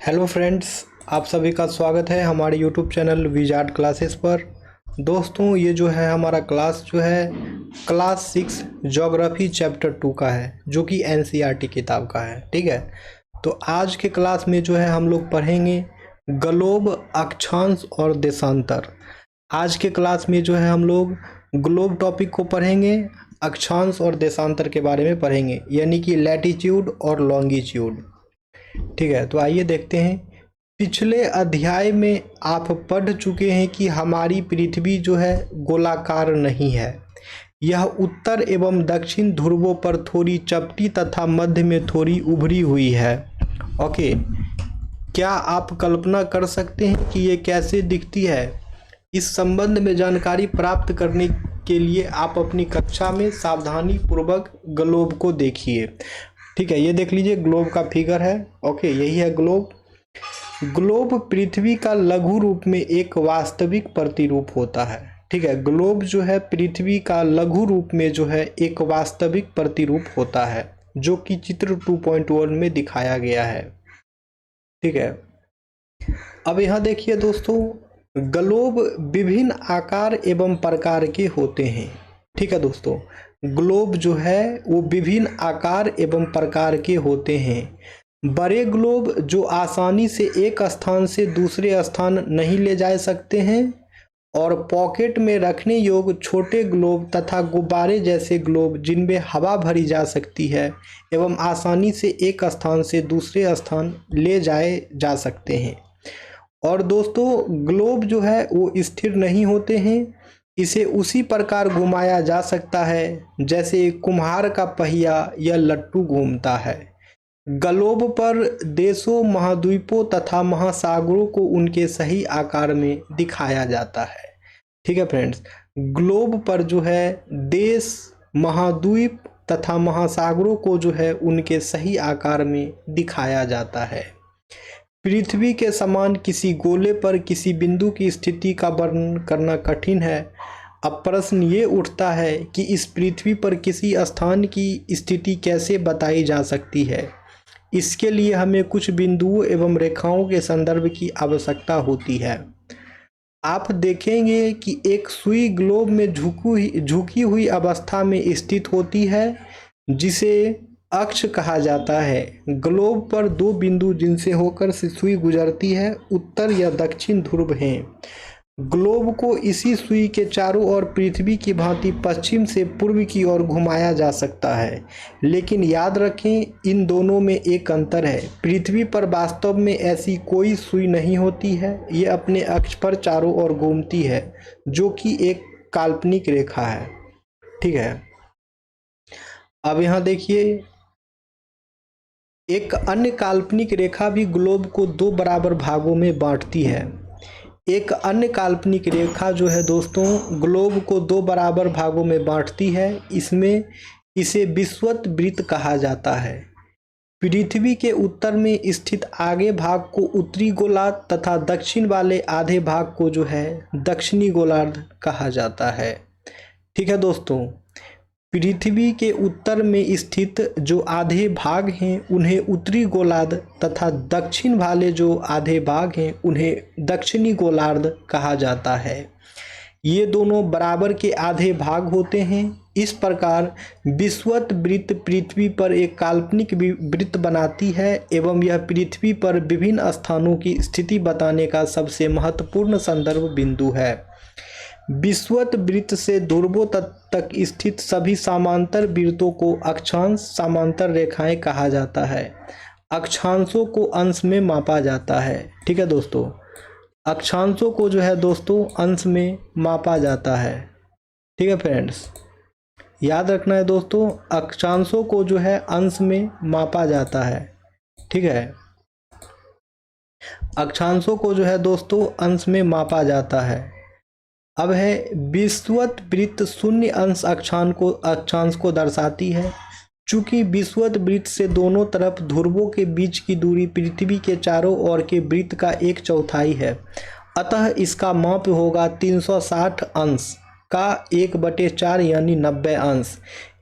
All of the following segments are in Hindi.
हेलो फ्रेंड्स, आप सभी का स्वागत है हमारे यूट्यूब चैनल विजार्ड क्लासेस पर। दोस्तों, ये जो है हमारा क्लास जो है क्लास 6 ज्योग्राफी चैप्टर 2 का है, जो कि एनसीईआरटी किताब का है। ठीक है, तो आज के क्लास में जो है हम लोग पढ़ेंगे ग्लोब, अक्षांश और देशांतर। आज के क्लास में जो है हम लोग ग्लोब टॉपिक को पढ़ेंगे, अक्षांश और देशांतर के बारे में पढ़ेंगे, यानी कि लैटिट्यूड और लॉन्गिट्यूड। ठीक है, तो आइए देखते हैं। पिछले अध्याय में आप पढ़ चुके हैं कि हमारी पृथ्वी जो है गोलाकार नहीं है। यह उत्तर एवं दक्षिण ध्रुवों पर थोड़ी चपटी तथा मध्य में थोड़ी उभरी हुई है। ओके, क्या आप कल्पना कर सकते हैं कि ये कैसे दिखती है? इस संबंध में जानकारी प्राप्त करने के लिए आप अपनी कक्षा में सावधानी पूर्वक ग्लोब को देखिए। ठीक है, ये देख लीजिए, ग्लोब का फिगर है। ओके, यही है ग्लोब। ग्लोब पृथ्वी का लघु रूप में एक वास्तविक प्रतिरूप होता है। ठीक है, ग्लोब जो है पृथ्वी का लघु रूप में जो है एक वास्तविक प्रतिरूप होता है, जो कि चित्र 2.1 में दिखाया गया है। ठीक है, अब यहाँ देखिए दोस्तों, ग्लोब विभिन्न आकार एवं प्रकार के होते हैं। ठीक है दोस्तों, ग्लोब जो है वो विभिन्न आकार एवं प्रकार के होते हैं। बड़े ग्लोब जो आसानी से एक स्थान से दूसरे स्थान नहीं ले जा सकते हैं, और पॉकेट में रखने योग्य छोटे ग्लोब तथा गुब्बारे जैसे ग्लोब जिनमें हवा भरी जा सकती है एवं आसानी से एक स्थान से दूसरे स्थान ले जाए जा सकते हैं। और दोस्तों, ग्लोब जो है वो स्थिर नहीं होते हैं। इसे उसी प्रकार घुमाया जा सकता है जैसे कुम्हार का पहिया या लट्टू घूमता है। ग्लोब पर देशों, महाद्वीपों तथा महासागरों को उनके सही आकार में दिखाया जाता है। ठीक है फ्रेंड्स, ग्लोब पर जो है देश, महाद्वीप तथा महासागरों को जो है उनके सही आकार में दिखाया जाता है। पृथ्वी के समान किसी गोले पर किसी बिंदु की स्थिति का वर्णन करना कठिन है। अब प्रश्न ये उठता है कि इस पृथ्वी पर किसी स्थान की स्थिति कैसे बताई जा सकती है। इसके लिए हमें कुछ बिंदुओं एवं रेखाओं के संदर्भ की आवश्यकता होती है। आप देखेंगे कि एक सुई ग्लोब में झुकी हुई अवस्था में स्थित होती है, जिसे अक्ष कहा जाता है। ग्लोब पर दो बिंदु जिनसे होकर से सुई गुजरती है, उत्तर या दक्षिण ध्रुव हैं। ग्लोब को इसी सुई के चारों ओर पृथ्वी की भांति पश्चिम से पूर्व की ओर घुमाया जा सकता है, लेकिन याद रखें, इन दोनों में एक अंतर है। पृथ्वी पर वास्तव में ऐसी कोई सुई नहीं होती है। ये अपने अक्ष पर चारों ओर घूमती है, जो कि एक काल्पनिक रेखा है। ठीक है, अब यहाँ देखिए, एक अन्य काल्पनिक रेखा भी ग्लोब को दो बराबर भागों में बांटती है। एक अन्य काल्पनिक रेखा जो है दोस्तों, ग्लोब को दो बराबर भागों में बांटती है। इसे विषुवत वृत्त कहा जाता है। पृथ्वी के उत्तर में स्थित आगे भाग को उत्तरी गोलार्ध तथा दक्षिण वाले आधे भाग को जो है दक्षिणी गोलार्ध कहा जाता है। ठीक है दोस्तों, पृथ्वी के उत्तर में स्थित जो आधे भाग हैं उन्हें उत्तरी गोलार्ध तथा दक्षिण वाले जो आधे भाग हैं उन्हें दक्षिणी गोलार्ध कहा जाता है। ये दोनों बराबर के आधे भाग होते हैं। इस प्रकार विषुवत वृत्त पृथ्वी पर एक काल्पनिक वृत्त बनाती है एवं यह पृथ्वी पर विभिन्न स्थानों की स्थिति बताने का सबसे महत्वपूर्ण संदर्भ बिंदु है। विषुवत वृत्त से ध्रुवों तक स्थित सभी समांतर वृत्तों को अक्षांश समांतर रेखाएं कहा जाता है। अक्षांशों को अंश में मापा जाता है। ठीक है दोस्तों, अक्षांशों को जो है दोस्तों अंश में मापा जाता है। ठीक है फ्रेंड्स, याद रखना है दोस्तों, अक्षांशों को जो है अंश में मापा जाता है। ठीक है, अक्षांशों को जो है दोस्तों अंश में मापा जाता है। अब है विषुवत वृत्त शून्य अंश अक्षांश को दर्शाती है। चूंकि विषुवत वृत्त से दोनों तरफ ध्रुवों के बीच की दूरी पृथ्वी के चारों ओर के वृत्त का 1/4 है, अतः इसका माप होगा 360 अंश का 1/4 यानी 90 अंश।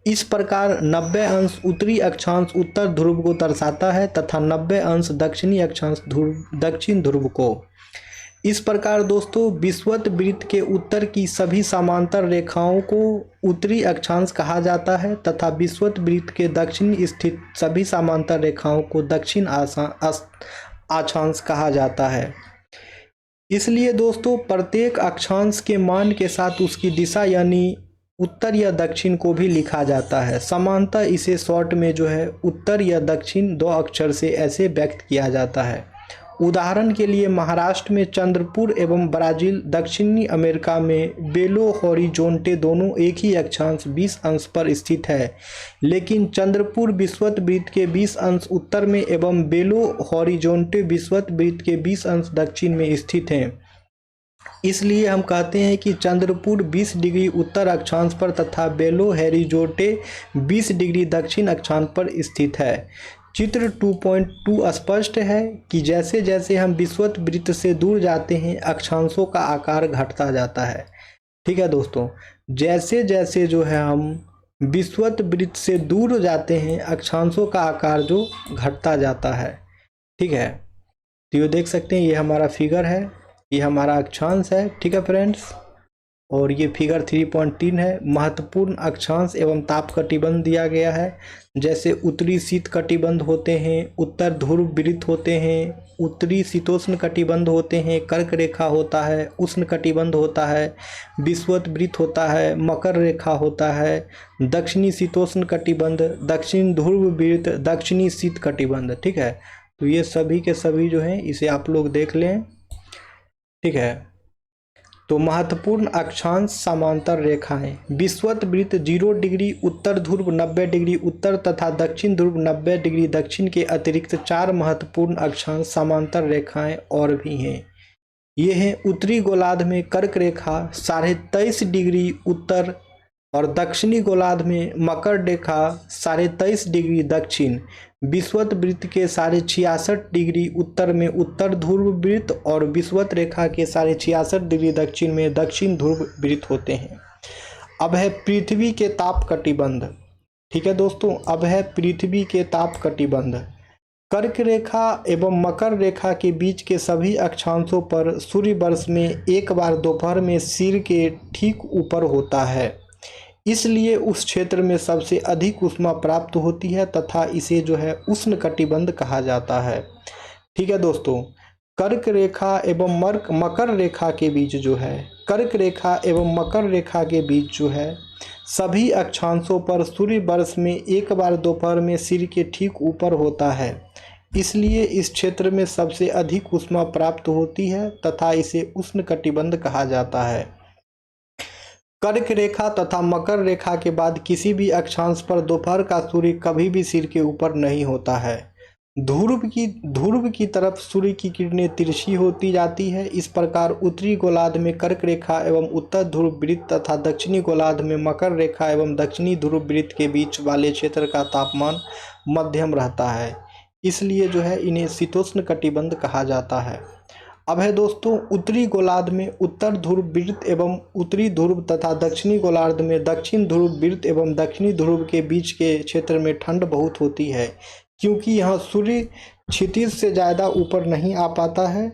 इस प्रकार 90 अंश उत्तरी अक्षांश उत्तर ध्रुव को दर्शाता है तथा 90 अंश दक्षिणी अक्षांश दक्षिण ध्रुव को। इस प्रकार दोस्तों विषुवत वृत्त के उत्तर की सभी समांतर रेखाओं को उत्तरी अक्षांश कहा जाता है तथा विषुवत वृत्त के दक्षिण स्थित सभी समांतर रेखाओं को दक्षिण अक्षांश कहा जाता है। इसलिए दोस्तों प्रत्येक अक्षांश के मान के साथ उसकी दिशा यानी उत्तर या दक्षिण को भी लिखा जाता है। सामान्यतः इसे शॉर्ट में जो है उत्तर या दक्षिण 2 अक्षर से ऐसे व्यक्त किया जाता है। उदाहरण के लिए महाराष्ट्र में चंद्रपुर एवं ब्राजील, दक्षिणी अमेरिका में बेलो हॉरिजॉन्टे दोनों एक ही अक्षांश 20 अंश पर स्थित है, लेकिन चंद्रपुर विषुवत वृत्त के 20 अंश उत्तर में एवं बेलो हॉरिजॉन्टे विषुवत वृत्त के 20 अंश दक्षिण में स्थित हैं। इसलिए हम कहते हैं कि चंद्रपुर 20 डिग्री उत्तर अक्षांश पर तथा बेलो हॉरिजॉन्टे 20 डिग्री दक्षिण अक्षांश पर स्थित है। चित्र 2.2 स्पष्ट है कि जैसे जैसे हम विषुवत वृत्त से दूर जाते हैं अक्षांशों का आकार घटता जाता है। ठीक है दोस्तों, जैसे जैसे जो है हम विषुवत वृत्त से दूर जाते हैं अक्षांशों का आकार जो घटता जाता है। ठीक है, तो ये देख सकते हैं ये हमारा फिगर है, ये हमारा अक्षांश है। ठीक है फ्रेंड्स, और ये फिगर 3.3 है। महत्वपूर्ण अक्षांश एवं ताप कटिबंध दिया गया है, जैसे उत्तरी शीत कटिबंध होते हैं, उत्तर ध्रुव वृत्त होते हैं, उत्तरी शीतोष्ण कटिबंध होते हैं, कर्क रेखा होता है, उष्ण कटिबंध होता है, विषुवत वृत्त होता है, मकर रेखा होता है, दक्षिणी शीतोष्ण कटिबंध, दक्षिण ध्रुव वृत्त, दक्षिणी शीत कटिबंध। ठीक है, तो ये सभी के सभी जो हैं इसे आप लोग देख लें। ठीक है, तो महत्वपूर्ण अक्षांश समांतर रेखाएं। विषुवत वृत्त 0 डिग्री उत्तर ध्रुव, 90 डिग्री उत्तर तथा दक्षिण ध्रुव 90 डिग्री दक्षिण के अतिरिक्त 4 महत्वपूर्ण अक्षांश समांतर रेखाएं और भी हैं। ये हैं उत्तरी गोलार्ध में कर्क रेखा 23.5 डिग्री उत्तर और दक्षिणी गोलार्ध में मकर रेखा 23.5 डिग्री दक्षिण। विषुवत वृत्त के 66.5 डिग्री उत्तर में उत्तर ध्रुव वृत्त और विषुवत रेखा के 66.5 डिग्री दक्षिण में दक्षिण ध्रुव वृत्त होते हैं। अब है पृथ्वी के ताप कटिबंध। ठीक है दोस्तों, अब है पृथ्वी के ताप कटिबंध। कर्क रेखा एवं मकर रेखा के बीच के सभी अक्षांशों पर सूर्य वर्ष में एक बार दोपहर में सिर के ठीक ऊपर होता है, इसलिए उस क्षेत्र में सबसे अधिक ऊष्मा प्राप्त होती है तथा इसे जो है उष्ण कटिबंध कहा जाता है। ठीक है दोस्तों, कर्क रेखा एवं मकर रेखा के बीच जो है कर्क रेखा एवं मकर रेखा के बीच जो है सभी अक्षांशों पर सूर्य वर्ष में एक बार दोपहर में सिर के ठीक ऊपर होता है, इसलिए इस क्षेत्र में सबसे अधिक ऊष्मा प्राप्त होती है तथा इसे उष्ण कटिबंध कहा जाता है। कर्क रेखा तथा मकर रेखा के बाद किसी भी अक्षांश पर दोपहर का सूर्य कभी भी सिर के ऊपर नहीं होता है। ध्रुव की तरफ सूर्य की किरणें तिरछी होती जाती है। इस प्रकार उत्तरी गोलार्ध में कर्क रेखा एवं उत्तर ध्रुव वृत्त तथा दक्षिणी गोलार्ध में मकर रेखा एवं दक्षिणी ध्रुव वृत्त के बीच वाले क्षेत्र का तापमान मध्यम रहता है, इसलिए जो है इन्हें शीतोष्ण कटिबंध कहा जाता है। अब है दोस्तों उत्तरी गोलार्ध में उत्तर ध्रुव वृत्त एवं उत्तरी ध्रुव तथा दक्षिणी गोलार्ध में दक्षिण ध्रुव वृत्त एवं दक्षिणी ध्रुव के बीच के क्षेत्र में ठंड बहुत होती है, क्योंकि यहाँ सूर्य क्षितिज से ज़्यादा ऊपर नहीं आ पाता है।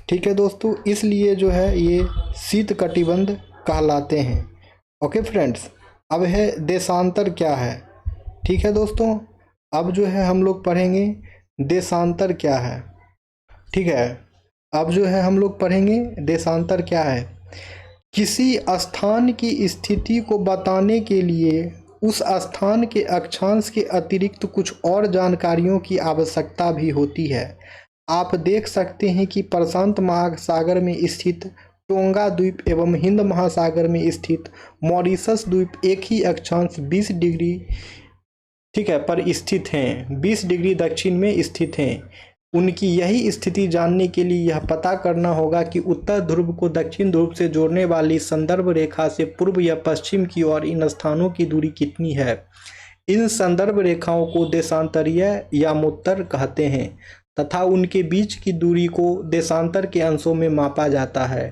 ठीक है दोस्तों, इसलिए जो है ये शीत कटिबंध कहलाते हैं। ओके फ्रेंड्स, अब है देशांतर क्या है। ठीक है दोस्तों, अब जो है हम लोग पढ़ेंगे देशांतर क्या है। ठीक है, अब जो है हम लोग पढ़ेंगे देशांतर क्या है। किसी स्थान की स्थिति को बताने के लिए उस स्थान के अक्षांश के अतिरिक्त कुछ और जानकारियों की आवश्यकता भी होती है। आप देख सकते हैं कि प्रशांत महासागर में स्थित टोंगा द्वीप एवं हिंद महासागर में स्थित मॉरिशस द्वीप एक ही अक्षांश 20 डिग्री ठीक है पर स्थित हैं, 20 डिग्री दक्षिण में स्थित हैं। उनकी यही स्थिति जानने के लिए यह पता करना होगा कि उत्तर ध्रुव को दक्षिण ध्रुव से जोड़ने वाली संदर्भ रेखा से पूर्व या पश्चिम की ओर इन स्थानों की दूरी कितनी है। इन संदर्भ रेखाओं को देशांतरीय यामोत्तर कहते हैं तथा उनके बीच की दूरी को देशांतर के अंशों में मापा जाता है।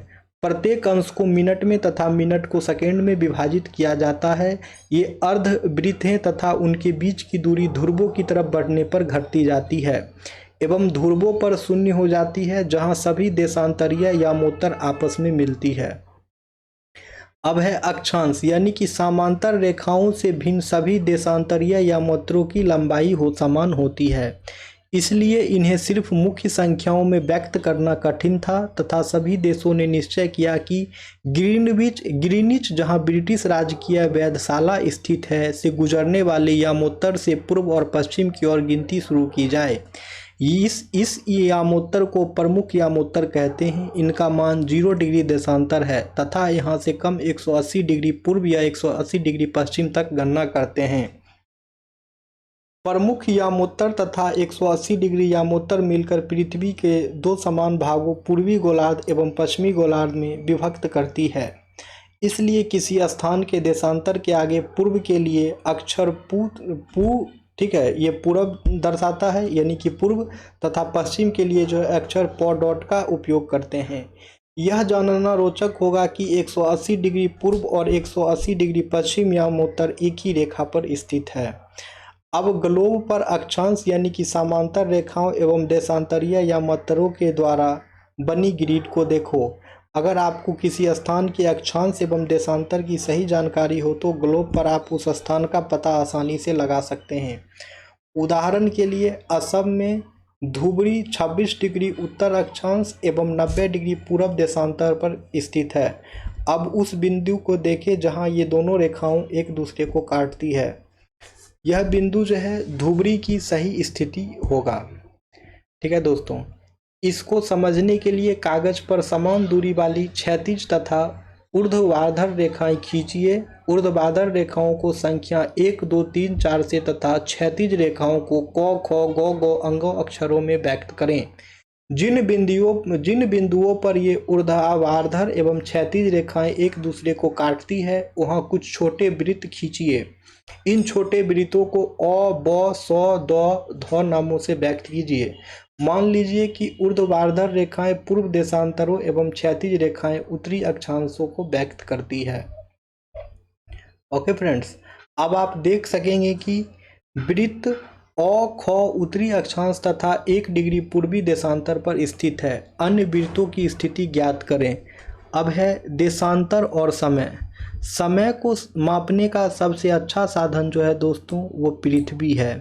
प्रत्येक अंश को मिनट में तथा मिनट को सेकेंड में विभाजित किया जाता है। ये अर्धवृत्त हैं तथा उनके बीच की दूरी ध्रुवों की तरफ बढ़ने पर घटती जाती है एवं ध्रुवों पर शून्य हो जाती है, जहां सभी देशांतरीय यामोत्तर आपस में मिलती है। अब है अक्षांश, यानी कि समांतर रेखाओं से भिन्न सभी देशांतरीय यामोत्तरों की लंबाई समान होती है, इसलिए इन्हें सिर्फ मुख्य संख्याओं में व्यक्त करना कठिन था तथा सभी देशों ने निश्चय किया कि ग्रीनिच जहां ब्रिटिश राजकीय वेधशाला स्थित है से गुजरने वाले यामोत्तर से पूर्व और पश्चिम की ओर गिनती शुरू की जाए। इस यामोत्तर को प्रमुख यामोत्तर कहते हैं। इनका मान 0 डिग्री देशांतर है तथा यहाँ से कम 180 डिग्री पूर्व या 180 डिग्री पश्चिम तक गणना करते हैं। प्रमुख यामोत्तर तथा 180 डिग्री यामोत्तर मिलकर पृथ्वी के दो समान भागों पूर्वी गोलार्ध एवं पश्चिमी गोलार्ध में विभक्त करती है। इसलिए किसी स्थान के देशांतर के आगे पूर्व के लिए अक्षर पू ठीक है, ये पूर्व दर्शाता है यानी कि पूर्व, तथा पश्चिम के लिए जो है अक्षर प डॉट का उपयोग करते हैं। यह जानना रोचक होगा कि 180 डिग्री पूर्व और 180 डिग्री पश्चिम यामोत्तर एक ही रेखा पर स्थित है। अब ग्लोब पर अक्षांश यानी कि समांतर रेखाओं एवं देशांतरीय यामोत्तरों के द्वारा बनी ग्रिड को देखो। अगर आपको किसी स्थान के अक्षांश एवं देशांतर की सही जानकारी हो तो ग्लोब पर आप उस स्थान का पता आसानी से लगा सकते हैं। उदाहरण के लिए असम में धुबरी 26 डिग्री उत्तर अक्षांश एवं 90 डिग्री पूर्व देशांतर पर स्थित है। अब उस बिंदु को देखें जहां ये दोनों रेखाओं एक दूसरे को काटती है। यह बिंदु जो है धुबरी की सही स्थिति होगा। ठीक है दोस्तों, इसको समझने के लिए कागज पर समान दूरी वाली क्षैतिज तथा ऊर्ध्वाधर रेखाएं खींचिए। ऊर्ध्वाधर रेखाओं को संख्या 1 2 3 4 से तथा क्षैतिज रेखाओं को क ख ग घ अंगों अक्षरों में व्यक्त करें। जिन बिंदुओं पर ये ऊर्ध्वाधर एवं क्षैतिज रेखाएं एक दूसरे को काटती है वहां कुछ छोटे वृत्त खींचिए। इन छोटे वृत्तों को अ ब स द ध नामों से व्यक्त कीजिए। मान लीजिए कि ऊर्ध्वाधर रेखाएं पूर्व देशांतरों एवं क्षैतिज रेखाएं उत्तरी अक्षांशों को व्यक्त करती है। ओके फ्रेंड्स, अब आप देख सकेंगे कि वृत्त अ ख उत्तरी अक्षांश तथा 1 डिग्री पूर्वी देशांतर पर स्थित है। अन्य वृत्तों की स्थिति ज्ञात करें। अब है देशांतर और समय। समय को मापने का सबसे अच्छा साधन जो है दोस्तों वो पृथ्वी है।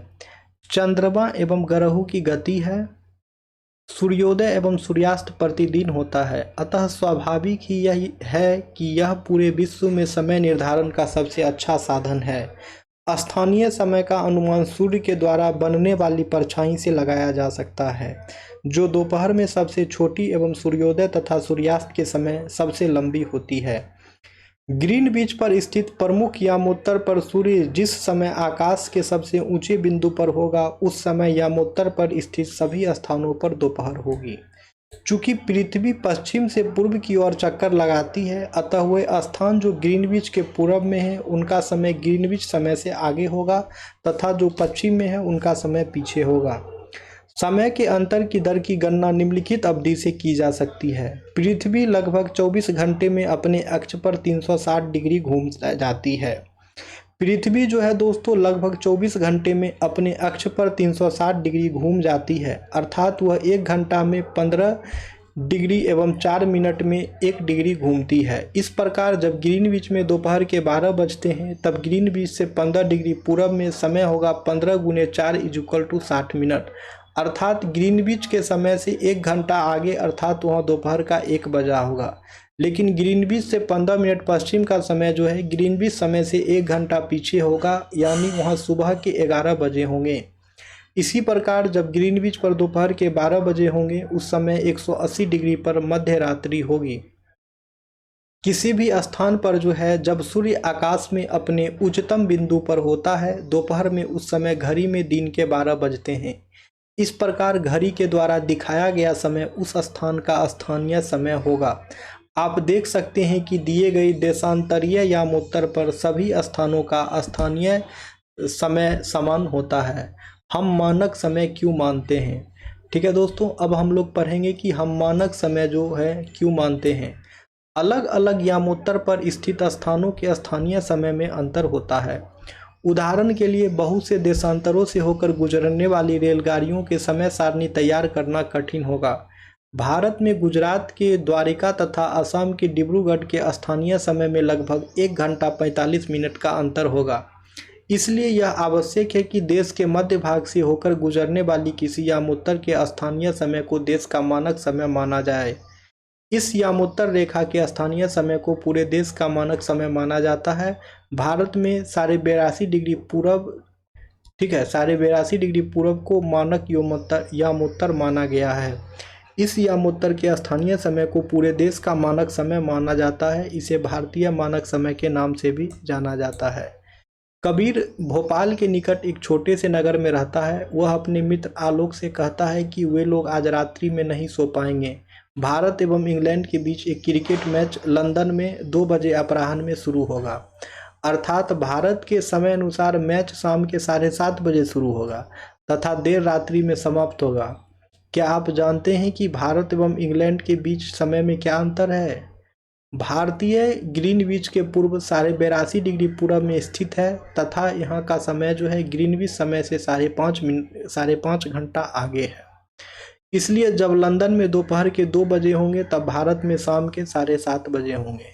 चंद्रमा एवं ग्रहों की गति है। सूर्योदय एवं सूर्यास्त प्रतिदिन होता है, अतः स्वाभाविक ही यह है कि यह पूरे विश्व में समय निर्धारण का सबसे अच्छा साधन है। स्थानीय समय का अनुमान सूर्य के द्वारा बनने वाली परछाई से लगाया जा सकता है, जो दोपहर में सबसे छोटी एवं सूर्योदय तथा सूर्यास्त के समय सबसे लंबी होती है। ग्रीनविच पर स्थित प्रमुख यामोत्तर पर सूर्य जिस समय आकाश के सबसे ऊंचे बिंदु पर होगा उस समय यामोत्तर पर स्थित सभी स्थानों पर दोपहर होगी। चूंकि पृथ्वी पश्चिम से पूर्व की ओर चक्कर लगाती है, अतः वह स्थान जो ग्रीनविच के पूर्व में है उनका समय ग्रीनविच समय से आगे होगा तथा जो पश्चिम में है उनका समय पीछे होगा। समय के अंतर की दर की गणना निम्नलिखित अवधि से की जा सकती है। पृथ्वी लगभग 24 घंटे में अपने अक्ष पर 360 डिग्री घूम जाती है। पृथ्वी जो है दोस्तों लगभग 24 घंटे में अपने अक्ष पर 360 डिग्री घूम जाती है, अर्थात वह 1 घंटा में 15 डिग्री एवं 4 मिनट में 1 डिग्री घूमती है। इस प्रकार जब ग्रीनविच में दोपहर के 12 बजते हैं तब ग्रीनविच से 15 डिग्री पूर्व में समय होगा 15 × 4 = 60 मिनट, अर्थात ग्रीनविच के समय से 1 घंटा आगे अर्थात वहाँ दोपहर का 1 बजा होगा। लेकिन ग्रीनविच से 15 मिनट पश्चिम का समय जो है ग्रीनविच समय से 1 घंटा पीछे होगा, यानी वहाँ सुबह के 11 बजे होंगे। इसी प्रकार जब ग्रीनविच पर दोपहर के 12 बजे होंगे उस समय 180 डिग्री पर मध्य रात्रि होगी। किसी भी स्थान पर जो है जब सूर्य आकाश में अपने उच्चतम बिंदु पर होता है दोपहर में, उस समय घड़ी में दिन के 12 बजते हैं। इस प्रकार घड़ी के द्वारा दिखाया गया समय उस स्थान का स्थानीय समय होगा। आप देख सकते हैं कि दिए गए देशांतरीय यामोत्तर पर सभी स्थानों का स्थानीय समय समान होता है। हम मानक समय क्यों मानते हैं? ठीक है दोस्तों, अब हम लोग पढ़ेंगे कि हम मानक समय जो है क्यों मानते हैं। अलग अलग यामोत्तर पर स्थित स्थानों के स्थानीय समय में अंतर होता है। उदाहरण के लिए बहुत से देशांतरों से होकर गुजरने वाली रेलगाड़ियों के समय सारणी तैयार करना कठिन होगा। भारत में गुजरात के द्वारिका तथा असम के डिब्रूगढ़ के स्थानीय समय में लगभग 1 घंटा 45 मिनट का अंतर होगा। इसलिए यह आवश्यक है कि देश के मध्य भाग से होकर गुजरने वाली किसी यामोत्तर के स्थानीय समय को देश का मानक समय माना जाए। इस यामोत्तर रेखा के स्थानीय समय को पूरे देश का मानक समय माना जाता है। भारत में 82.5 डिग्री पूरब, ठीक है, 82.5 डिग्री पूरब को मानक यामोत्तर माना गया है। इस यामोत्तर के स्थानीय समय को पूरे देश का मानक समय माना जाता है। इसे भारतीय मानक समय के नाम से भी जाना जाता है। कबीर भोपाल के निकट एक छोटे से नगर में रहता है। वह अपने मित्र आलोक से कहता है कि वे लोग आज रात्रि में नहीं सो पाएंगे। भारत एवं इंग्लैंड के बीच एक क्रिकेट मैच लंदन में 2 बजे अपराह्न में शुरू होगा। अर्थात भारत के समय अनुसार मैच शाम के 7:30 बजे शुरू होगा तथा देर रात्रि में समाप्त होगा। क्या आप जानते हैं कि भारत एवं इंग्लैंड के बीच समय में क्या अंतर है? भारतीय ग्रीनविच के पूर्व 82.5 डिग्री पूरब में स्थित है तथा यहाँ का समय जो है ग्रीनविच समय से 5.5 घंटा आगे है। इसलिए जब लंदन में दोपहर के 2 बजे होंगे तब भारत में शाम के 7:30 बजे होंगे।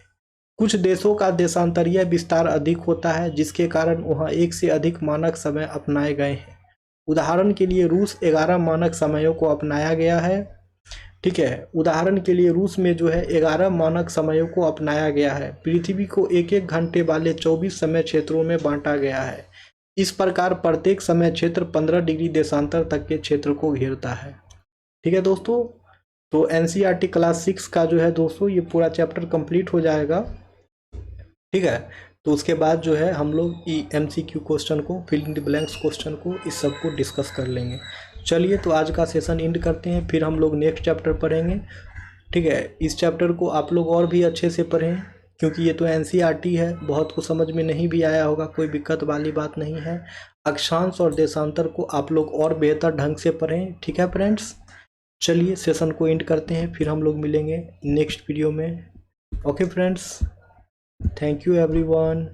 कुछ देशों का देशांतरीय विस्तार अधिक होता है जिसके कारण वहाँ एक से अधिक मानक समय अपनाए गए हैं। उदाहरण के लिए रूस 11 मानक समयों को अपनाया गया है। ठीक है, उदाहरण के लिए रूस में जो है 11 मानक समयों को अपनाया गया है। पृथ्वी को 1-1 घंटे वाले 24 समय क्षेत्रों में बांटा गया है। इस प्रकार प्रत्येक समय क्षेत्र 15 डिग्री देशांतर तक के क्षेत्र को घेरता है। ठीक है दोस्तों, तो एनसीईआरटी क्लास 6 का जो है दोस्तों ये पूरा चैप्टर कंप्लीट हो जाएगा। ठीक है, तो उसके बाद जो है हम लोग एमसीक्यू क्वेश्चन को, fill in the blanks question को, इस सब को डिस्कस कर लेंगे। चलिए तो आज का सेशन एंड करते हैं, फिर हम लोग नेक्स्ट चैप्टर पढ़ेंगे। ठीक है, इस चैप्टर को आप लोग और भी अच्छे से पढ़ें क्योंकि ये तो एनसीईआरटी है, बहुत कुछ समझ में नहीं भी आया होगा, कोई दिक्कत वाली बात नहीं है। अक्षांश और देशांतर को आप लोग और बेहतर ढंग से पढ़ें। ठीक है फ्रेंड्स, चलिए सेशन को एंड करते हैं, फिर हम लोग मिलेंगे नेक्स्ट वीडियो में। Okay friends, thank you everyone.